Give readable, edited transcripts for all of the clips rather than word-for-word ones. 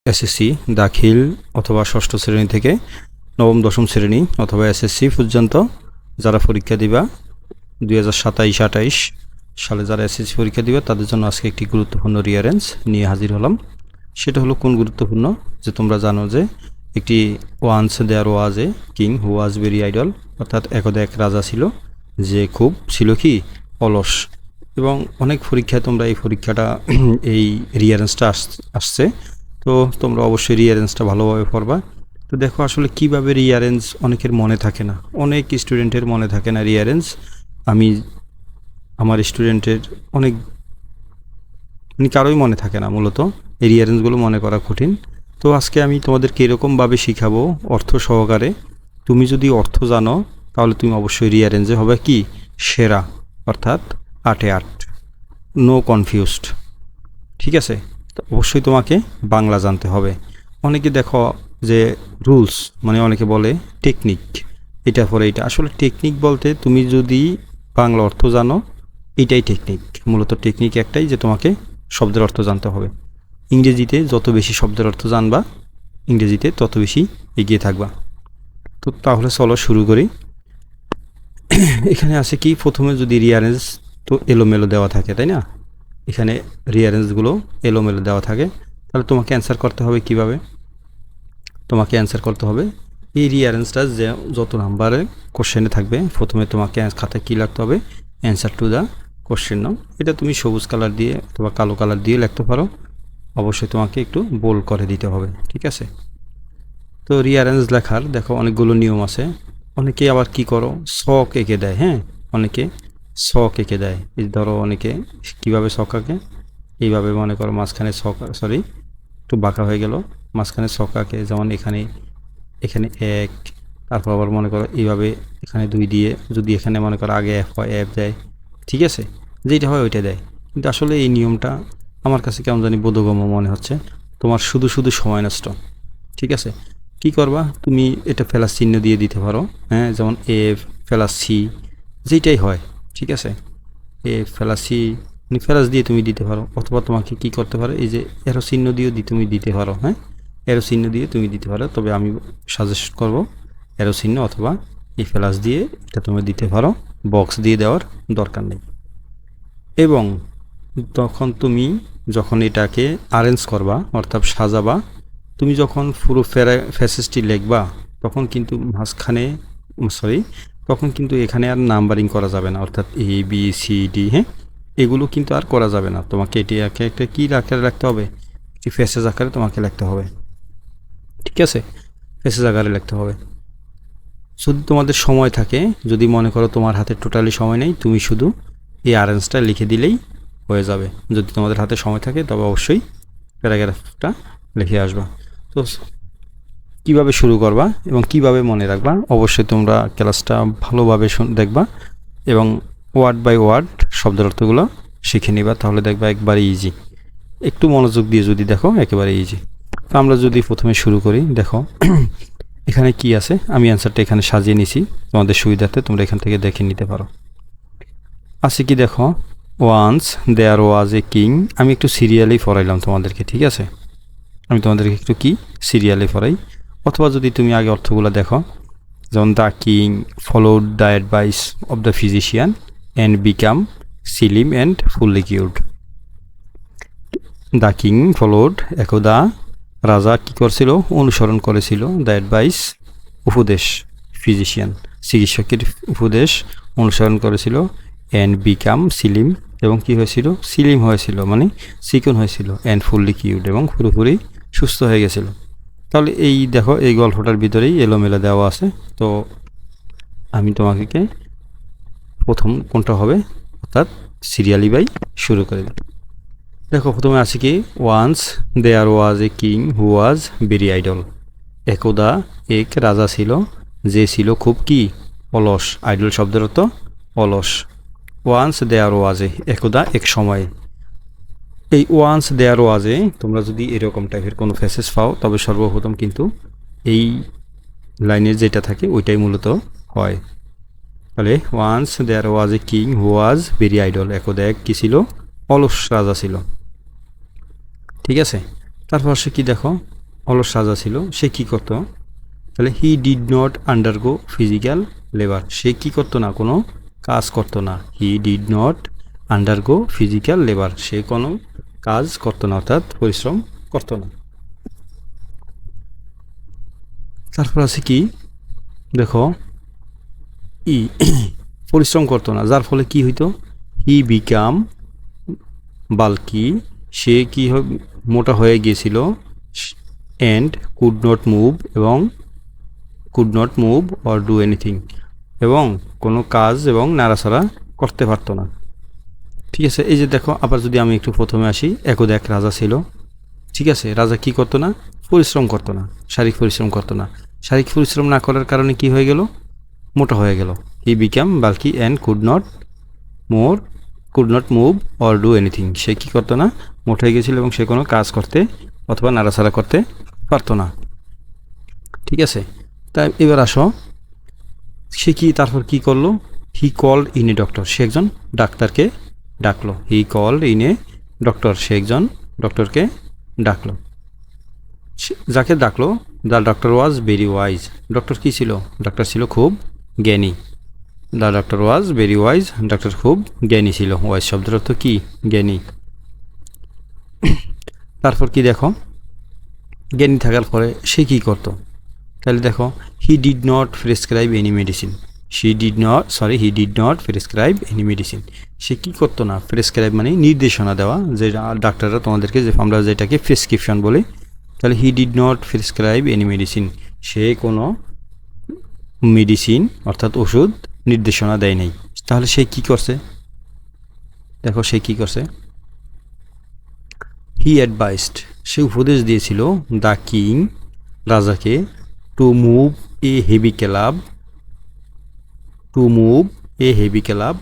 SSC দাখিল অথবা ষষ্ঠ শ্রেণী থেকে নবম দশম শ্রেণী অথবা এসএসসি পর্যন্ত যারা পরীক্ষা দিবা 2027-28 সালে যারা এসএসসি পরীক্ষা দিবা তাদের জন্য আজকে একটি গুরুত্বপূর্ণ রিয়ারেঞ্জ নিয়ে হাজির হলাম। সেটা হলো কোন গুরুত্বপূর্ণ, যে তোমরা জানো যে একটি once there was a king who was very idle, অর্থাৎ একদা এক রাজা ছিল যে খুব ছিল কি অলস। এবং অনেক পরীক্ষায় তোমরা এই পরীক্ষাটা এই রিয়ারেঞ্জটা আসছে, তো তোমরা অবশ্যই রিয়ারেঞ্জটা ভালোভাবে পড়বা। তো দেখো আসলে কিভাবে রিয়ারেঞ্জ অনেকের মনে থাকে না, অনেক স্টুডেন্টের মনে থাকে না রিয়ারেঞ্জ। আমি আমার স্টুডেন্টের অনেক কারোই মনে থাকে না, মূলত এই রিয়ারেঞ্জগুলো মনে করা কঠিন। তো আজকে আমি তোমাদেরকে এরকমভাবে শিখাবো অর্থ সহকারে। তুমি যদি অর্থ জানো তাহলে তুমি অবশ্যই রিয়ারেঞ্জে হবে কি সেরা, অর্থাৎ 8-এ 8, নো কনফিউজড। ঠিক আছে, তো অবশ্যই তোমাকে বাংলা জানতে হবে। অনেকে দেখো যে রুলস, মানে অনেকে বলে টেকনিক, এটা পরে এটা। আসলে টেকনিক বলতে তুমি যদি বাংলা অর্থ জানো এটাই টেকনিক। মূলত টেকনিক একটাই, যে তোমাকে শব্দের অর্থ জানতে হবে। ইংরেজিতে যত বেশি শব্দের অর্থ জানবা ইংরেজিতে তত বেশি এগিয়ে থাকবা। তো তাহলে চলো শুরু করি। এখানে আছে কি, প্রথমে যদি রিয়ারেঞ্জ তো এলোমেলো দেওয়া থাকে, তাই না? এখানে রিয়ারেঞ্জগুলো এলোমেলো দেওয়া থাকে, তাহলে তোমাকে অ্যান্সার করতে হবে কিভাবে? তোমাকে অ্যান্সার করতে হবে এই রিয়ারেঞ্জটা যে যত নাম্বারে কোশ্চেনে থাকবে, প্রথমে তোমাকে খাতায় কী লিখতে হবে, অ্যান্সার টু দ্য কোশ্চেন নাও। এটা তুমি সবুজ কালার দিয়ে অথবা কালো কালার দিয়ে লিখতে পারো, অবশ্যই তোমাকে একটু বোল্ড করে দিতে হবে। ঠিক আছে, তো রিয়ারেঞ্জ লেখার দেখো অনেকগুলো নিয়ম আছে। অনেকে আবার কি করো, শখ এঁকে দেয়। হ্যাঁ, অনেকে শখ এঁকে দেয়। এই ধরো অনেকে কীভাবে শখ আঁকে, এইভাবে মনে করো মাঝখানে শখ, সরি একটু বাঁকা হয়ে গেল, মাঝখানে শখ আঁকে। যেমন এখানে এখানে 1, তারপর আবার মনে করো এইভাবে এখানে 2 দিয়ে, যদি এখানে মনে করো আগে এফ হয় এফ দেয়। ঠিক আছে, যেটা হয় ওইটা দেয়। কিন্তু আসলে এই নিয়মটা আমার কাছে কেমন জানি বোধগম্য মনে হচ্ছে, তোমার শুধু শুধু সময় নষ্ট। ঠিক আছে, কি করবা, তুমি এটা প্লাস চিহ্ন দিয়ে দিতে পারো। হ্যাঁ, যেমন এফ প্লাস সি, যেটাই হয়। ঠিক আছে, এফ প্লাস সি প্লাস দিয়ে তুমি দিতে পারো, অথবা তোমাকে কি করতে পারো, এই যে এরো চিহ্ন দিয়েও তুমি দিতে পারো। হ্যাঁ, এরো চিহ্ন দিয়ে তুমি দিতে পারো, তবে আমি সাজেস্ট করব এরো চিহ্ন অথবা এই প্লাস দিয়ে এটা তুমি দিতে পারো, বক্স দিয়ে দেওয়ার দরকার নেই। এবং তুমি যখন এটাকে অ্যারেঞ্জ করবা, অর্থাৎ সাজাবা, তুমি যখন পুরো ফ্যাসেসটি লিখবা তখন কিন্তু মাঝখানে, তখন কিন্তু এখানে আর নাম্বারিং করা যাবে না, অর্থাৎ এ বি সি ডি। হ্যাঁ, এগুলো কিন্তু আর করা যাবে না। তোমাকে এটি একে একটা কী আকারে রাখতে হবে, একটি ফ্যাসেজ আকারে তোমাকে লিখতে হবে। ঠিক আছে, ফ্যাসেজ আকারে লিখতে হবে। যদি তোমাদের সময় থাকে, যদি মনে করো তোমার হাতে টোটালি সময় নেই, তুমি শুধু এই অ্যারেঞ্জটা লিখে দিলেই হয়ে যাবে। যদি তোমাদের হাতে সময় থাকে তবে অবশ্যই প্যারাগ্রাফটা লিখে আসবা। তো কিভাবে শুরু করবা এবং কিভাবে মনে রাখবা, অবশ্যই তোমরা ক্লাসটা ভালোভাবে দেখবা এবং ওয়ার্ড বাই ওয়ার্ড শব্দের অর্থগুলো শিখে নিবা, তাহলে দেখবা একবারে ইজি। একটু মনোযোগ দিয়ে যদি দেখো একেবারে ইজি। তো আমরা যদি প্রথমে শুরু করি, দেখো এখানে কি আছে, আমি অ্যান্সারটা এখানে সাজিয়ে নিছি তোমাদের সুবিধার্থে, তোমরা এখান থেকে দেখে নিতে পারো। আছে কি দেখো, once there was a king. আমি একটু সিরিয়ালি পড়াইলাম তোমাদেরকে। ঠিক আছে, আমি তোমাদেরকে একটু কি সিরিয়ালি পড়াই, অথবা যদি তুমি আগে অর্থগুলো দেখো, যেমন the king followed the advice of the physician and became slim and fully cured. The king followed, একদা রাজা কী করছিল, অনুসরণ করেছিল, দ্য অ্যাডভাইস উপদেশ, ফিজিশিয়ান চিকিৎসকের উপদেশ অনুসরণ করেছিল, অ্যান্ড বিকাম সিলিম, এবং কি হয়েছিল, সিলিম হয়েছিল মানে চিকন হয়েছিল, অ্যান্ড ফুললি কিউরড, এবং পুরোপুরি সুস্থ হয়ে গেছিল। তাহলে এই দেখো এই গল্পটার ভিতরেই এলোমেলো দেওয়া আছে। তো আমি তোমাকে প্রথম কোনটা হবে, অর্থাৎ সিরিয়ালি বাই শুরু করে দিই। দেখো প্রথমে আছে কি, once there was a king who was very idle. একদা এক রাজা ছিল যে ছিল খুব কি অলস। আইডল শব্দের অর্থ অলস। ওয়ান্স দেয়ার ওয়াজে, একদা এক সময়। এই ওয়ান্স দেয়ার ওয়াজে তোমরা যদি এরকম টাইপের কোনো ফ্যাসেজ পাও, তবে সর্বপ্রথম কিন্তু এই লাইনের যেটা থাকে ওইটাই মূলত হয়। তাহলে once there was a king who was very idle, একদা এক কী ছিল, অলস রাজা ছিল। ঠিক আছে, তারপর সে কি দেখো, অলস রাজা ছিল, সে কি করতো, তাহলে he did not undergo physical labour, সে কি করতো না, কোনো কাজ করতো না। He did not undergo physical labour, সে কোনো কাজ করতো না, অর্থাৎ পরিশ্রম করতো না। তারপর আছে কি দেখো, ই পরিশ্রম করতো না, যার ফলে কি হইতো, হি বিকাম বাল্কি, সে কি মোটা হয়ে গিয়েছিল, অ্যান্ড কুড নট মুভ, এবং could not move or do anything, এবং কোনো কাজ এবং নাড়াচাড়া করতে পারতো না। ঠিক আছে, এই যে দেখো, আবার যদি আমি একটু প্রথমে আসি, একদা এক রাজা ছিল। ঠিক আছে, রাজা কি করতো না, পরিশ্রম করতো না, শারীরিক পরিশ্রম করতো না। শারীরিক পরিশ্রম না করার কারণে কি হয়ে গেল, মোটা হয়ে গেল। He became bulky and could not move or do anything, সে কী করতো না, মোটা হয়ে গেছিল এবং সে কোনো কাজ করতে অথবা নাড়াচাড়া করতে পারতো না। ঠিক আছে, তাই এবার আসো, সে কি তারপর কি করলো, he called in a doctor, সে একজন ডাক্তারকে ডাকলো। He called in a doctor, সে একজন ডক্টরকে ডাকলো। যাকে ডাকলো, the doctor was very wise, doctor কী ছিল, ডক্টর ছিল খুব জ্ঞানী। The doctor was very wise, doctor খুব জ্ঞানী ছিল। ওয়াইজ শব্দের অর্থ কি, জ্ঞানী। তারপর কি দেখো, জ্ঞানী থাকার পরে সে কী করতো, তাহলে দেখো, he did not prescribe any medicine, he did not prescribe any medicine, সে কী করতো না, প্রেসক্রাইব মানে নির্দেশনা দেওয়া, যে ডাক্তাররা তোমাদেরকে, যে আমরা যেটাকে প্রেসক্রিপশন বলি, তাহলে he did not prescribe any medicine, সে কোনো মেডিসিন অর্থাৎ ওষুধ নির্দেশনা দেয় নাই। তাহলে সে কি করছে, দেখো সে কি করছে, হি অ্যাডভাইসড, সে উপদেশ দিয়েছিল দ্য কিং, রাজাকে, to move a heavy club,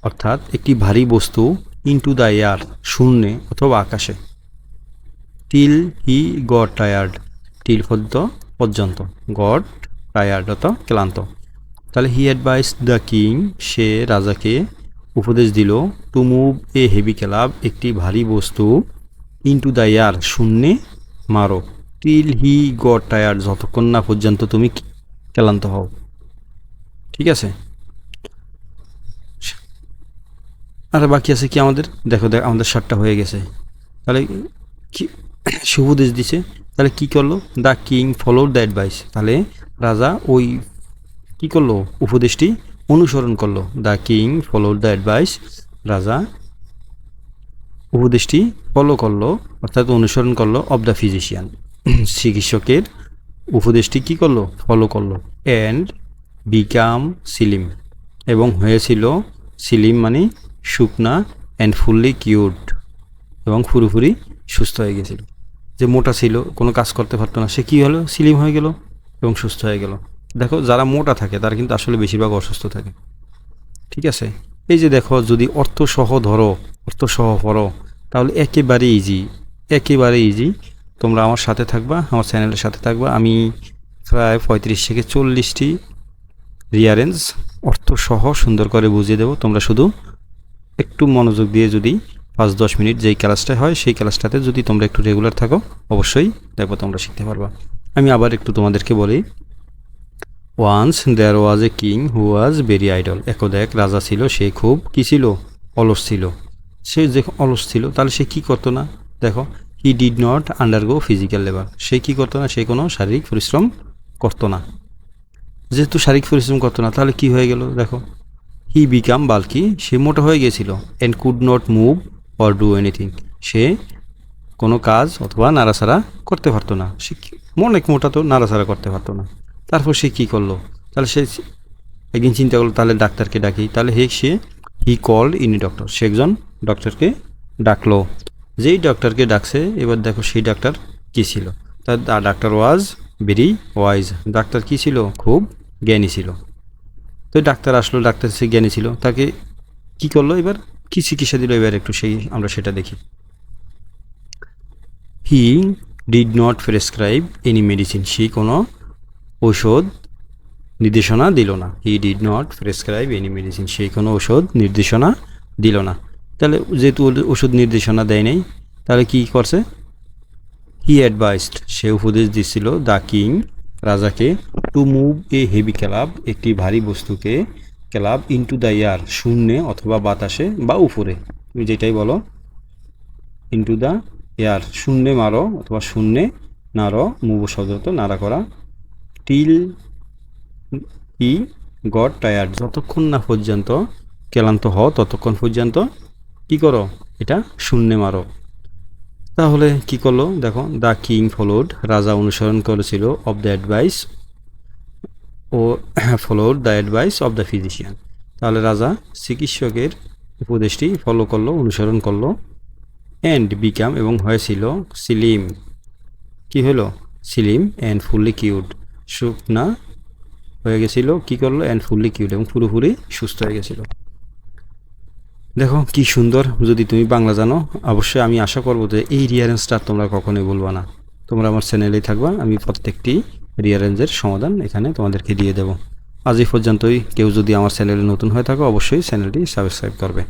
অর্থাৎ একটি ভারী বস্তু, ইনটু দ্য এয়ার, শূন্যে অথবা আকাশে, till he got tired, till পর্যন্ত, গট টায়ার্ড অর্থাৎ ক্লান্ত। তাহলে হি অ্যাডভাইস দ্য কিং, সে রাজাকে উপদেশ দিল, to move a heavy club, একটি ভারী বস্তু, ইনটু দ্য এয়ার, শূন্যে মারো, টিল হি গট টায়ার্ড, যতক্ষণ না পর্যন্ত তুমি ক্লান্ত হও। ঠিক আছে, আর বাকি আছে কি আমাদের, দেখো আমাদের 7টা হয়ে গেছে। তাহলে কি সে উপদেশ দিছে, তাহলে কি করলো, the king followed the advice, তাহলে রাজা ওই কি করলো, উপদেশটি অনুসরণ করলো। The king followed the advice, রাজা উপদেশটি ফলো করলো অর্থাৎ অনুসরণ করলো, অব দ্য ফিজিশিয়ান, চিকিৎসকের উপদেশটি কি করলো, ফলো করলো। অ্যান্ড বিকাম সিলিম, এবং হয়েছিল সিলিম মানে শুকনা, অ্যান্ড ফুললি কিউরড, এবং পুরোপুরি সুস্থ হয়ে গেছিল। যে মোটা ছিল, কোনো কাজ করতে পারতো না, সে কী হলো, সিলিম হয়ে গেল এবং সুস্থ হয়ে গেল। দেখো, যারা মোটা থাকে তারা কিন্তু আসলে বেশিরভাগ অসুস্থ থাকে। ঠিক আছে, এই যে দেখো, যদি অর্থসহ ধরো, অর্থসহ পড়ো, তাহলে একেবারে ইজি। তোমরা আমার সাথে থাকবা, আমার চ্যানেলের সাথে থাকবা। আমি প্রায় 35 থেকে 40টি রিয়ারেঞ্জ অর্থসহ সুন্দর করে বুঝিয়ে দেবো। তোমরা শুধু একটু মনোযোগ দিয়ে যদি 5-10 মিনিট যেই ক্লাসটা হয়, সেই ক্লাসটাতে যদি তোমরা একটু রেগুলার থাকো, অবশ্যই দেখো তোমরা শিখতে পারবা। আমি আবার একটু তোমাদেরকে বলি, once there was a king who was very idle, একদা এক রাজা ছিল, সে খুব কী ছিল, অলস ছিল। সে যে অলস ছিল, তাহলে সে কী করতো না, দেখো, he did not undergo physical labour, সে কী করতো না, সে কোনো শারীরিক পরিশ্রম করতো না। যেহেতু শারীরিক পরিশ্রম করতো না, তাহলে কি হয়ে গেল, দেখো, হি বিকাম বাল্কি, সে মোটা হয়ে গেছিল। And could not move or do anything, সে কোনো কাজ অথবা নাড়াচাড়া করতে পারতো না। সে অনেক মোটা, তো নাড়াচাড়া করতে পারতো না। তারপর সে কী করলো, তাহলে সে একদিন চিন্তা করলো, তাহলে ডাক্তারকে ডাকি। তাহলে he called in a doctor, সে একজন ডক্টরকে ডাকলো। যেই ডক্টরকে ডাকছে, এবার দেখো সেই ডাক্তার কী ছিল, তার ডাক্তার ওয়াজ ভেরি ওয়াইজ, ডাক্তার কী ছিল, খুব জ্ঞানী ছিল। তো ডাক্তার আসলো, ডাক্তার সে জ্ঞানী ছিল, তাকে কি করলো, এবার কি চিকিৎসা দিল, এবার একটু আমরা সেটা দেখি। He did not prescribe any medicine, সে কোনো ঔষধ নির্দেশনা দিল না। He did not prescribe any medicine, সে কোনো ওষুধ নির্দেশনা দিল না। তাহলে যেহেতু ওষুধ নির্দেশনা দেয় নাই, তাহলে কি করছে, হি অ্যাডভাইসড, সে উপদেশ দিছিল দ্য কিং, রাজাকে, to move a heavy club, একটি ভারী বস্তুকে, ক্লাব ইনটু দ্য এয়ার, শূন্যে অথবা বাতাসে বা উপরে, তুমি যেটাই বলো, ইনটু দ্য এয়ার, শূন্যে মারো অথবা শূন্যে নাড়ো, মুভ শব্দ নাড়া করা, টিল হি গড টায়ার্ড, যতক্ষণ না পর্যন্ত ক্লান্ত হও ততক্ষণ পর্যন্ত কি করো, এটা শূন্যে মারো। তাহলে কি করলো দেখো, দ্য কিং ফলোড, রাজা অনুসরণ করেছিল, অফ দ্য অ্যাডভাইস ও followed the advice of the physician, তাহলে রাজা চিকিৎসকের উপদেশটি ফলো করলো, অনুসরণ করলো, অ্যান্ড বিকাম এবং হয়েছিল, সিলিম, কি হলো, সিলিম অ্যান্ড ফুললি কিউড, শুকনা হয়ে গেছিল, কি করলো, অ্যান্ড ফুললি কিউড, এবং পুরোপুরি সুস্থ হয়ে গেছিল। দেখো কি সুন্দর, যদি তুমি বাংলা জানো অবশ্যই আমি আশা করবো যে এই রিয়ারেঞ্জটা তোমরা কখনোই বলবো না, তোমরা আমার চ্যানেলেই থাকবা, আমি প্রত্যেকটি রিয়ারেঞ্জের সমাধান এখানে তোমাদেরকে দিয়ে দেবো। আজ এই পর্যন্তই, কেউ যদি আমার চ্যানেলে নতুন হয়ে থাকো অবশ্যই চ্যানেলটি সাবস্ক্রাইব করবে।